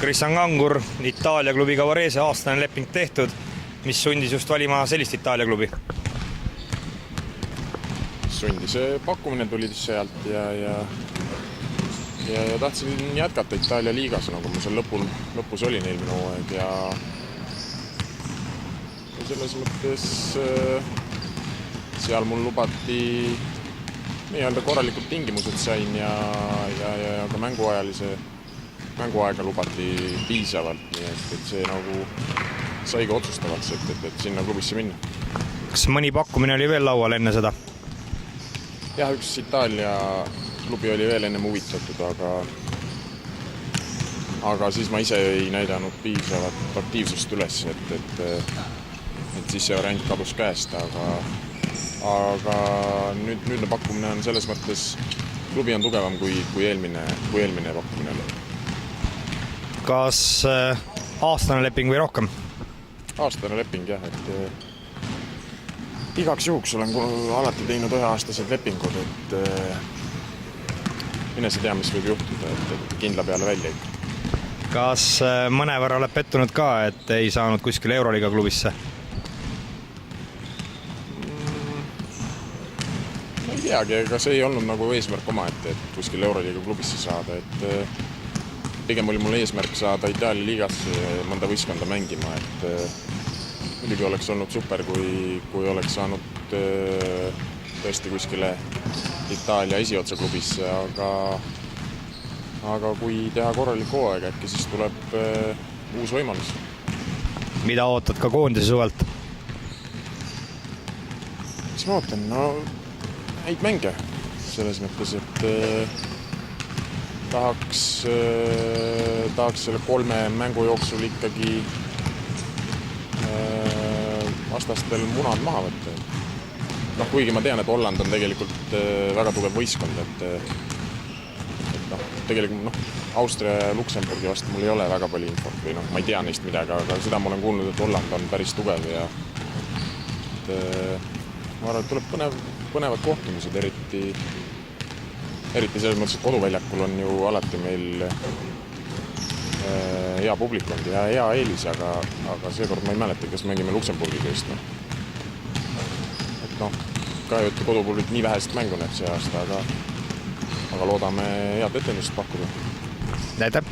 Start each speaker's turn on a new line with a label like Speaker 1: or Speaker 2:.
Speaker 1: Krissan Kangur, Itaalia klubiga Varese aastane leping tehtud. Mis sundis just valima sellist Itaalia klubi?
Speaker 2: Sundis pakkumine tuli sealt ja tahtsin jätkata Itaalia liigas, nagu ma seal lõpus olin eelmine hooaeg ja selles mõttes seal mul lubati nii-öelda korralikud tingimused sain ja ka mänguaega lubati piisavalt, nii et see nagu sai ka otsustavaks, et sinna klubisse minna.
Speaker 1: Kas mõni pakkumine oli veel laual enne seda?
Speaker 2: Jah, üks Itaalia klubi oli veel ennem huvitatud, aga siis ma ise ei näidanud piisavat aktiivsust üles, et siis see variant kadus käest, aga nüüdne pakkumine on selles mõttes, klubi on tugevam kui eelmine pakkumine oli.
Speaker 1: Kas aastane leping või rohkem?
Speaker 2: Aastane leping, jah, et igaks juhuks olen alati teinud üheaastased lepingud, et mine sa tea, mis võib juhtuda, et kindla peale välja ikka.
Speaker 1: Kas mõnevõrra oled pettunud ka, et ei saanud kuskil Euroliiga klubisse?
Speaker 2: Ma ei teagi, ega see ei olnud nagu eesmärk oma, et kuskil Euroliiga klubisse saada, et pigem oli mul eesmärk saada Itaalia liigasse mõnda võistkonda mängima, et muidugi oleks olnud super, kui oleks saanud tõesti kuskile Itaalia esiotsa klubisse, aga kui teha korralik hooaeg, äkki siis tuleb uus võimalus.
Speaker 1: Mida ootad ka koondise suvelt?
Speaker 2: Mis ma ootan? No, häid mänge selles mõttes, et tahaks selle 3 mängu jooksul ikkagi vastastel munad maha võtta. Kuigi ma tean, et Holland on tegelikult väga tugev võistkond, et tegelikult Austria ja Luksemburgi vastu mul ei ole väga palju infot või ma ei tea neist midagi, aga seda ma olen kuulnud, et Holland on päris tugev ja ma arvan, et tuleb põnevad kohtumised, eriti selles mõttes, et koduväljakul on ju alati meil hea publikond ja hea eelis, aga seekord ma ei mäleta, kas mängime Luksemburgiga just. Ka ju, et kodupublik nii vähest mängu näeb see aasta, aga loodame head etendust pakkuda.
Speaker 1: Aitäh!